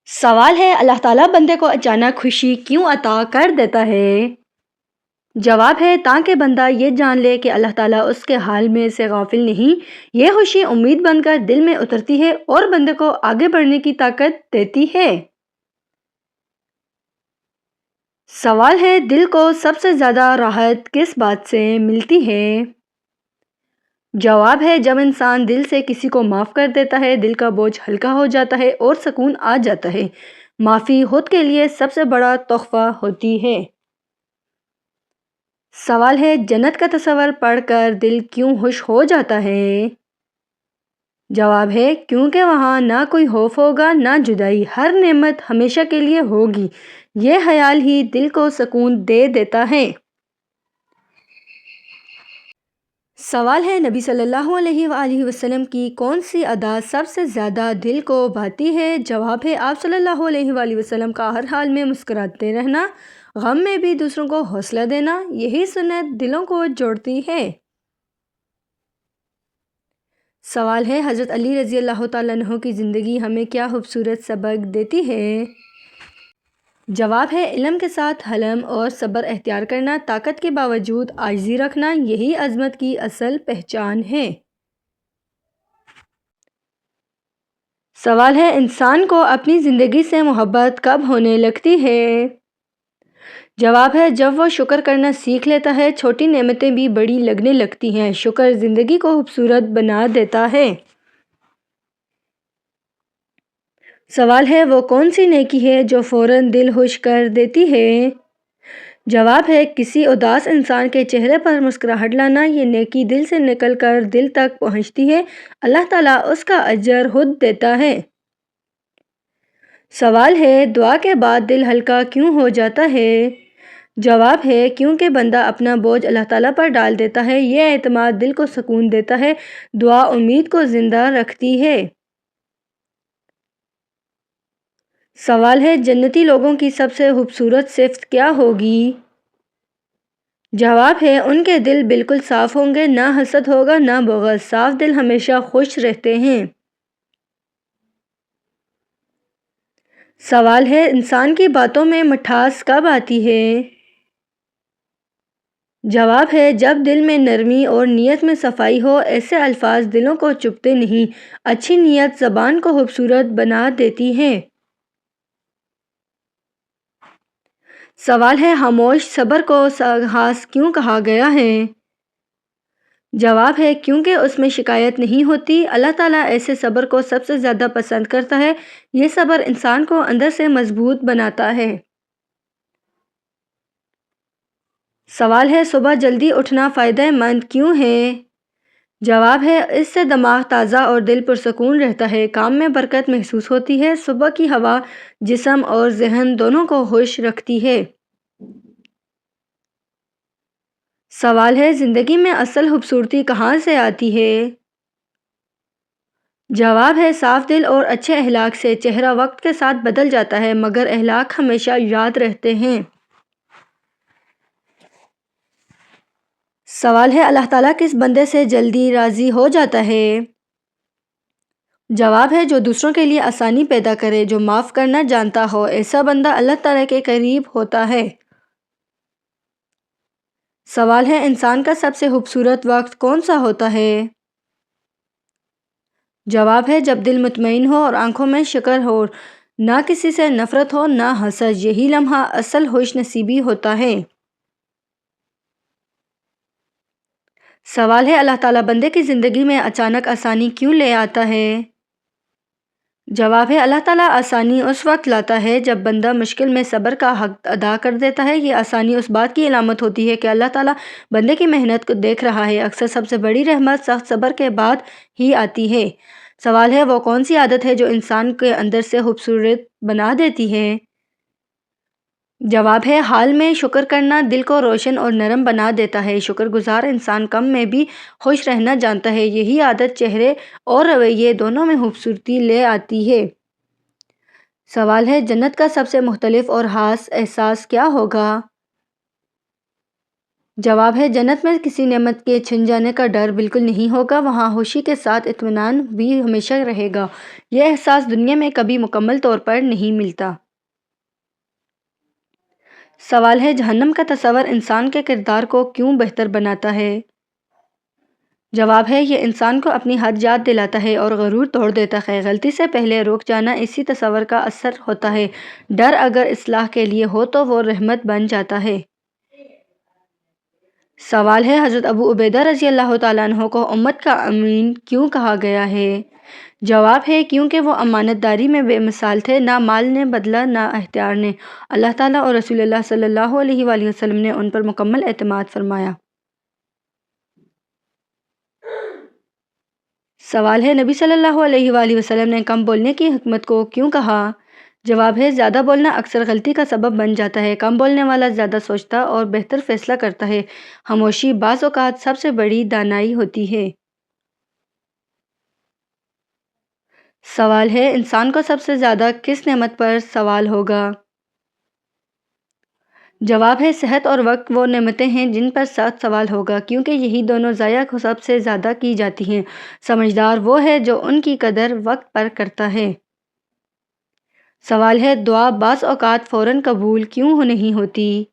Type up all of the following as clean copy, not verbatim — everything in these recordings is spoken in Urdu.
سوال ہے اللہ تعالیٰ بندے کو اچانک خوشی کیوں عطا کر دیتا ہے؟ جواب ہے تاکہ بندہ یہ جان لے کہ اللہ تعالیٰ اس کے حال میں سے غافل نہیں۔ یہ خوشی امید بن کر دل میں اترتی ہے اور بندے کو آگے بڑھنے کی طاقت دیتی ہے۔ سوال ہے دل کو سب سے زیادہ راحت کس بات سے ملتی ہے؟ جواب ہے جب انسان دل سے کسی کو معاف کر دیتا ہے، دل کا بوجھ ہلکا ہو جاتا ہے اور سکون آ جاتا ہے۔ معافی خود کے لیے سب سے بڑا تحفہ ہوتی ہے۔ سوال ہے جنت کا تصور پڑھ کر دل کیوں خوش ہو جاتا ہے؟ جواب ہے کیونکہ وہاں نہ کوئی خوف ہوگا نہ جدائی، ہر نعمت ہمیشہ کے لیے ہوگی۔ یہ خیال ہی دل کو سکون دے دیتا ہے۔ سوال ہے نبی صلی اللہ علیہ وآلہ وسلم کی کون سی ادا سب سے زیادہ دل کو بھاتی ہے؟ جواب ہے آپ صلی اللہ علیہ وآلہ وسلم کا ہر حال میں مسکراتے رہنا، غم میں بھی دوسروں کو حوصلہ دینا، یہی سنت دلوں کو جوڑتی ہے۔ سوال ہے حضرت علی رضی اللہ تعالیٰ عنہ کی زندگی ہمیں کیا خوبصورت سبق دیتی ہے؟ جواب ہے علم کے ساتھ حلم اور صبر اختیار کرنا، طاقت کے باوجود عاجزی رکھنا، یہی عظمت کی اصل پہچان ہے۔ سوال ہے انسان کو اپنی زندگی سے محبت کب ہونے لگتی ہے؟ جواب ہے جب وہ شکر کرنا سیکھ لیتا ہے، چھوٹی نعمتیں بھی بڑی لگنے لگتی ہیں۔ شکر زندگی کو خوبصورت بنا دیتا ہے۔ سوال ہے وہ کون سی نیکی ہے جو فوراً دل خوش کر دیتی ہے؟ جواب ہے کسی اداس انسان کے چہرے پر مسکراہٹ لانا، یہ نیکی دل سے نکل کر دل تک پہنچتی ہے، اللہ تعالیٰ اس کا اجر خود دیتا ہے۔ سوال ہے دعا کے بعد دل ہلکا کیوں ہو جاتا ہے؟ جواب ہے کیونکہ بندہ اپنا بوجھ اللہ تعالیٰ پر ڈال دیتا ہے، یہ اعتماد دل کو سکون دیتا ہے، دعا امید کو زندہ رکھتی ہے۔ سوال ہے جنتی لوگوں کی سب سے خوبصورت صفت کیا ہوگی؟ جواب ہے ان کے دل بالکل صاف ہوں گے، نہ حسد ہوگا نہ بغض، صاف دل ہمیشہ خوش رہتے ہیں۔ سوال ہے انسان کی باتوں میں مٹھاس کب آتی ہے؟ جواب ہے جب دل میں نرمی اور نیت میں صفائی ہو، ایسے الفاظ دلوں کو چبھتے نہیں، اچھی نیت زبان کو خوبصورت بنا دیتی ہے۔ سوال ہے خاموش صبر کو خاص کیوں کہا گیا ہے؟ جواب ہے کیونکہ اس میں شکایت نہیں ہوتی، اللہ تعالیٰ ایسے صبر کو سب سے زیادہ پسند کرتا ہے، یہ صبر انسان کو اندر سے مضبوط بناتا ہے۔ سوال ہے صبح جلدی اٹھنا فائدہ مند کیوں ہے؟ جواب ہے اس سے دماغ تازہ اور دل پرسکون رہتا ہے، کام میں برکت محسوس ہوتی ہے، صبح کی ہوا جسم اور ذہن دونوں کو خوش رکھتی ہے۔ سوال ہے زندگی میں اصل خوبصورتی کہاں سے آتی ہے؟ جواب ہے صاف دل اور اچھے اخلاق سے، چہرہ وقت کے ساتھ بدل جاتا ہے مگر اخلاق ہمیشہ یاد رہتے ہیں۔ سوال ہے اللہ تعالیٰ کس بندے سے جلدی راضی ہو جاتا ہے؟ جواب ہے جو دوسروں کے لیے آسانی پیدا کرے، جو معاف کرنا جانتا ہو، ایسا بندہ اللہ تعالیٰ کے قریب ہوتا ہے۔ سوال ہے انسان کا سب سے خوبصورت وقت کون سا ہوتا ہے؟ جواب ہے جب دل مطمئن ہو اور آنکھوں میں شکر ہو، نہ کسی سے نفرت ہو نہ حسد، یہی لمحہ اصل خوش نصیبی ہوتا ہے۔ سوال ہے اللہ تعالیٰ بندے کی زندگی میں اچانک آسانی کیوں لے آتا ہے؟ جواب ہے اللہ تعالیٰ آسانی اس وقت لاتا ہے جب بندہ مشکل میں صبر کا حق ادا کر دیتا ہے، یہ آسانی اس بات کی علامت ہوتی ہے کہ اللہ تعالیٰ بندے کی محنت کو دیکھ رہا ہے، اکثر سب سے بڑی رحمت سخت صبر کے بعد ہی آتی ہے۔ سوال ہے وہ کون سی عادت ہے جو انسان کے اندر سے خوبصورت بنا دیتی ہے؟ جواب ہے حال میں شکر کرنا دل کو روشن اور نرم بنا دیتا ہے، شکر گزار انسان کم میں بھی خوش رہنا جانتا ہے، یہی عادت چہرے اور رویے دونوں میں خوبصورتی لے آتی ہے۔ سوال ہے جنت کا سب سے مختلف اور خاص احساس کیا ہوگا؟ جواب ہے جنت میں کسی نعمت کے چھن جانے کا ڈر بالکل نہیں ہوگا، وہاں خوشی کے ساتھ اطمینان بھی ہمیشہ رہے گا۔ یہ احساس دنیا میں کبھی مکمل طور پر نہیں ملتا۔ سوال ہے جہنم کا تصور انسان کے کردار کو کیوں بہتر بناتا ہے؟ جواب ہے یہ انسان کو اپنی حد یاد دلاتا ہے اور غرور توڑ دیتا ہے۔ غلطی سے پہلے رک جانا اسی تصور کا اثر ہوتا ہے۔ ڈر اگر اصلاح کے لیے ہو تو وہ رحمت بن جاتا ہے۔ سوال ہے حضرت ابو عبیدہ رضی اللہ تعالیٰ عنہ کو امت کا امین کیوں کہا گیا ہے؟ جواب ہے کیونکہ وہ امانت داری میں بے مثال تھے، نہ مال نے بدلا نہ اختیار نے۔ اللہ تعالیٰ اور رسول اللہ صلی اللہ علیہ وآلہ وسلم نے ان پر مکمل اعتماد فرمایا۔ سوال ہے نبی صلی اللہ علیہ وآلہ وسلم نے کم بولنے کی حکمت کو کیوں کہا؟ جواب ہے زیادہ بولنا اکثر غلطی کا سبب بن جاتا ہے۔ کم بولنے والا زیادہ سوچتا اور بہتر فیصلہ کرتا ہے۔ خاموشی بعض اوقات سب سے بڑی دانائی ہوتی ہے۔ سوال ہے انسان کو سب سے زیادہ کس نعمت پر سوال ہوگا؟ جواب ہے صحت اور وقت وہ نعمتیں ہیں جن پر سخت سوال ہوگا، کیونکہ یہی دونوں ضائع سب سے زیادہ کی جاتی ہیں۔ سمجھدار وہ ہے جو ان کی قدر وقت پر کرتا ہے۔ سوال ہے دعا بعض اوقات فوراً قبول کیوں نہیں ہوتی؟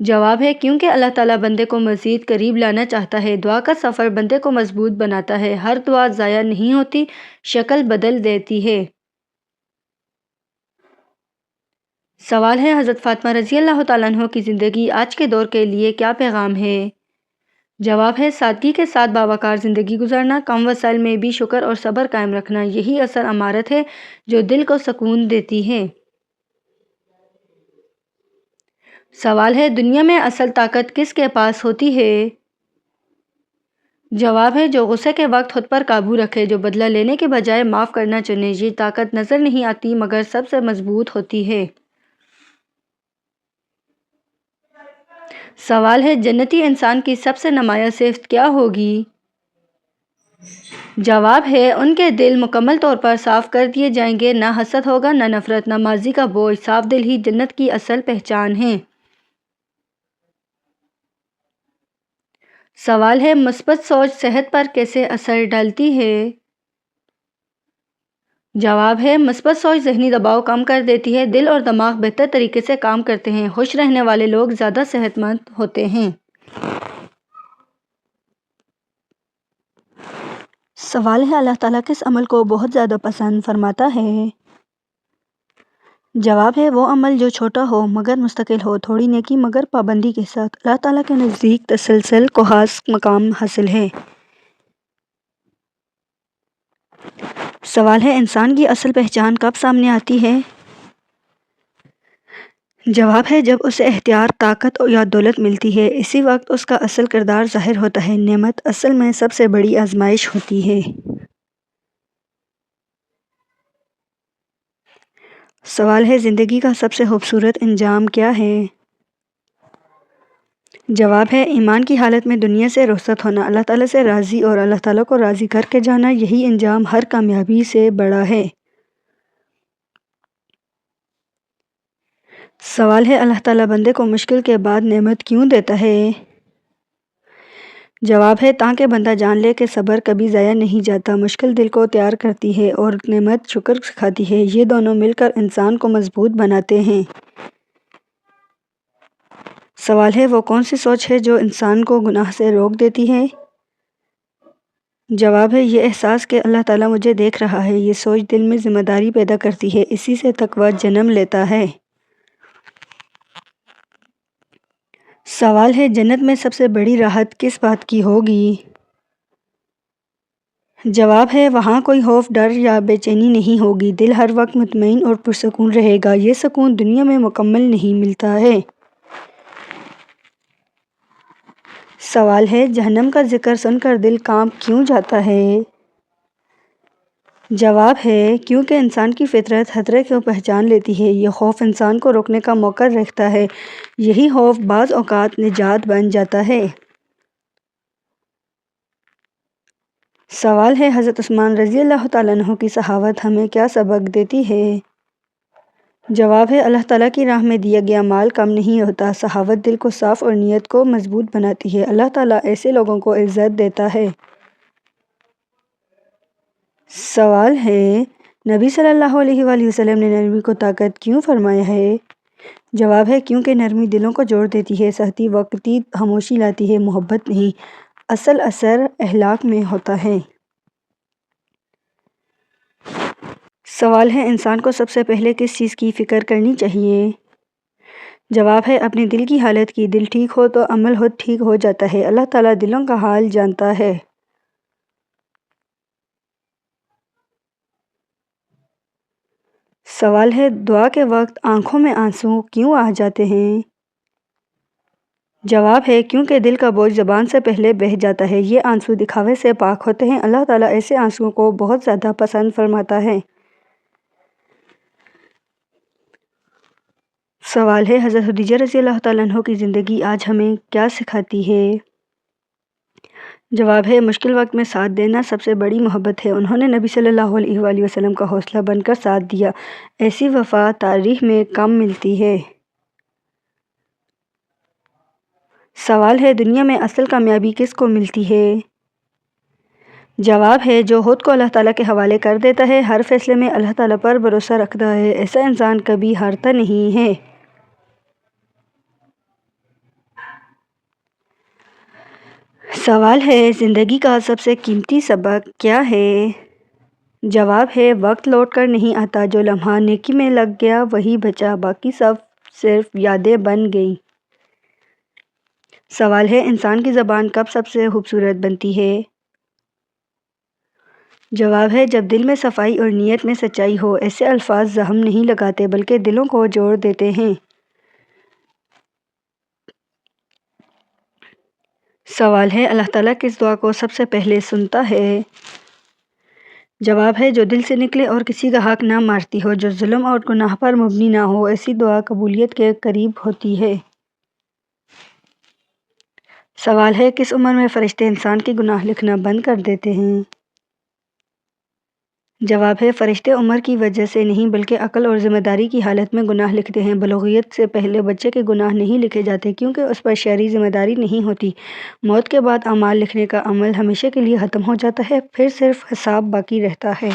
جواب ہے کیونکہ اللہ تعالیٰ بندے کو مزید قریب لانا چاہتا ہے۔ دعا کا سفر بندے کو مضبوط بناتا ہے۔ ہر دعا ضائع نہیں ہوتی، شکل بدل دیتی ہے۔ سوال ہے حضرت فاطمہ رضی اللہ تعالیٰ عنہ کی زندگی آج کے دور کے لیے کیا پیغام ہے؟ جواب ہے سادگی کے ساتھ باوقار زندگی گزارنا، کم وسائل میں بھی شکر اور صبر قائم رکھنا، یہی اصل امارت ہے جو دل کو سکون دیتی ہے۔ سوال ہے دنیا میں اصل طاقت کس کے پاس ہوتی ہے؟ جواب ہے جو غصے کے وقت خود پر قابو رکھے، جو بدلہ لینے کے بجائے معاف کرنا چنے۔ یہ طاقت نظر نہیں آتی مگر سب سے مضبوط ہوتی ہے۔ سوال ہے جنتی انسان کی سب سے نمایاں صفت کیا ہوگی؟ جواب ہے ان کے دل مکمل طور پر صاف کر دیے جائیں گے، نہ حسد ہوگا نہ نفرت نہ ماضی کا بوجھ۔ صاف دل ہی جنت کی اصل پہچان ہے۔ سوال ہے مثبت سوچ صحت پر کیسے اثر ڈالتی ہے؟ جواب ہے مثبت سوچ ذہنی دباؤ کم کر دیتی ہے، دل اور دماغ بہتر طریقے سے کام کرتے ہیں، خوش رہنے والے لوگ زیادہ صحت مند ہوتے ہیں۔ سوال ہے اللہ تعالیٰ کس عمل کو بہت زیادہ پسند فرماتا ہے؟ جواب ہے وہ عمل جو چھوٹا ہو مگر مستقل ہو، تھوڑی نیکی مگر پابندی کے ساتھ۔ اللہ تعالیٰ کے نزدیک تسلسل کو خاص مقام حاصل ہے۔ سوال ہے انسان کی اصل پہچان کب سامنے آتی ہے؟ جواب ہے جب اسے اختیار، طاقت یا دولت ملتی ہے، اسی وقت اس کا اصل کردار ظاہر ہوتا ہے۔ نعمت اصل میں سب سے بڑی آزمائش ہوتی ہے۔ سوال ہے زندگی کا سب سے خوبصورت انجام کیا ہے؟ جواب ہے ایمان کی حالت میں دنیا سے رخصت ہونا، اللہ تعالیٰ سے راضی اور اللہ تعالیٰ کو راضی کر کے جانا، یہی انجام ہر کامیابی سے بڑا ہے۔ سوال ہے اللہ تعالیٰ بندے کو مشکل کے بعد نعمت کیوں دیتا ہے؟ جواب ہے تاکہ بندہ جان لے کہ صبر کبھی ضائع نہیں جاتا، مشکل دل کو تیار کرتی ہے اور نعمت شکر سکھاتی ہے، یہ دونوں مل کر انسان کو مضبوط بناتے ہیں۔ سوال ہے وہ کون سی سوچ ہے جو انسان کو گناہ سے روک دیتی ہے؟ جواب ہے یہ احساس کہ اللہ تعالیٰ مجھے دیکھ رہا ہے، یہ سوچ دل میں ذمہ داری پیدا کرتی ہے، اسی سے تقویٰ جنم لیتا ہے۔ سوال ہے جنت میں سب سے بڑی راحت کس بات کی ہوگی؟ جواب ہے وہاں کوئی خوف، ڈر یا بے چینی نہیں ہوگی، دل ہر وقت مطمئن اور پرسکون رہے گا، یہ سکون دنیا میں مکمل نہیں ملتا ہے۔ سوال ہے جہنم کا ذکر سن کر دل کانپ کیوں جاتا ہے؟ جواب ہے کیونکہ انسان کی فطرت خطرے کو پہچان لیتی ہے، یہ خوف انسان کو روکنے کا موقع رکھتا ہے، یہی خوف بعض اوقات نجات بن جاتا ہے۔ سوال ہے حضرت عثمان رضی اللہ تعالیٰ عنہ کی صحابت ہمیں کیا سبق دیتی ہے؟ جواب ہے اللہ تعالیٰ کی راہ میں دیا گیا مال کم نہیں ہوتا، سخاوت دل کو صاف اور نیت کو مضبوط بناتی ہے۔ اللہ تعالیٰ ایسے لوگوں کو عزت دیتا ہے۔ سوال ہے، نبی صلی اللہ علیہ وآلہ وسلم نے نرمی کو طاقت کیوں فرمایا ہے؟ جواب ہے کیونکہ نرمی دلوں کو جوڑ دیتی ہے، سختی وقتی خاموشی لاتی ہے، محبت نہیں، اصل اثر اخلاق میں ہوتا ہے۔ سوال ہے، انسان کو سب سے پہلے کس چیز کی فکر کرنی چاہیے؟ جواب ہے اپنے دل کی حالت کی، دل ٹھیک ہو تو عمل خود ٹھیک ہو جاتا ہے۔ اللہ تعالیٰ دلوں کا حال جانتا ہے۔ سوال ہے، دعا کے وقت آنکھوں میں آنسو کیوں آ جاتے ہیں؟ جواب ہے کیونکہ دل کا بوجھ زبان سے پہلے بہہ جاتا ہے، یہ آنسو دکھاوے سے پاک ہوتے ہیں۔ اللہ تعالیٰ ایسے آنسوؤں کو بہت زیادہ پسند فرماتا ہے۔ سوال ہے، حضرت خدیجہ رضی اللہ تعالیٰ عنہ کی زندگی آج ہمیں کیا سکھاتی ہے؟ جواب ہے مشکل وقت میں ساتھ دینا سب سے بڑی محبت ہے۔ انہوں نے نبی صلی اللہ علیہ وآلہ وسلم کا حوصلہ بن کر ساتھ دیا، ایسی وفا تاریخ میں کم ملتی ہے۔ سوال ہے، دنیا میں اصل کامیابی کس کو ملتی ہے؟ جواب ہے جو خود کو اللہ تعالیٰ کے حوالے کر دیتا ہے، ہر فیصلے میں اللہ تعالیٰ پر بھروسہ رکھتا ہے، ایسا انسان کبھی ہارتا نہیں ہے۔ سوال ہے، زندگی کا سب سے قیمتی سبق کیا ہے؟ جواب ہے وقت لوٹ کر نہیں آتا، جو لمحہ نیکی میں لگ گیا وہی بچا، باقی سب صرف یادیں بن گئیں۔ سوال ہے، انسان کی زبان کب سب سے خوبصورت بنتی ہے؟ جواب ہے جب دل میں صفائی اور نیت میں سچائی ہو، ایسے الفاظ زخم نہیں لگاتے بلکہ دلوں کو جوڑ دیتے ہیں۔ سوال ہے، اللہ تعالیٰ کس دعا کو سب سے پہلے سنتا ہے؟ جواب ہے جو دل سے نکلے اور کسی کا حق نہ مارتی ہو، جو ظلم اور گناہ پر مبنی نہ ہو، ایسی دعا قبولیت کے قریب ہوتی ہے۔ سوال ہے، کس عمر میں فرشتے انسان کے گناہ لکھنا بند کر دیتے ہیں؟ جواب ہے فرشتے عمر کی وجہ سے نہیں بلکہ عقل اور ذمہ داری کی حالت میں گناہ لکھتے ہیں۔ بلوغیت سے پہلے بچے کے گناہ نہیں لکھے جاتے کیونکہ اس پر شرعی ذمہ داری نہیں ہوتی۔ موت کے بعد اعمال لکھنے کا عمل ہمیشہ کے لیے ختم ہو جاتا ہے، پھر صرف حساب باقی رہتا ہے۔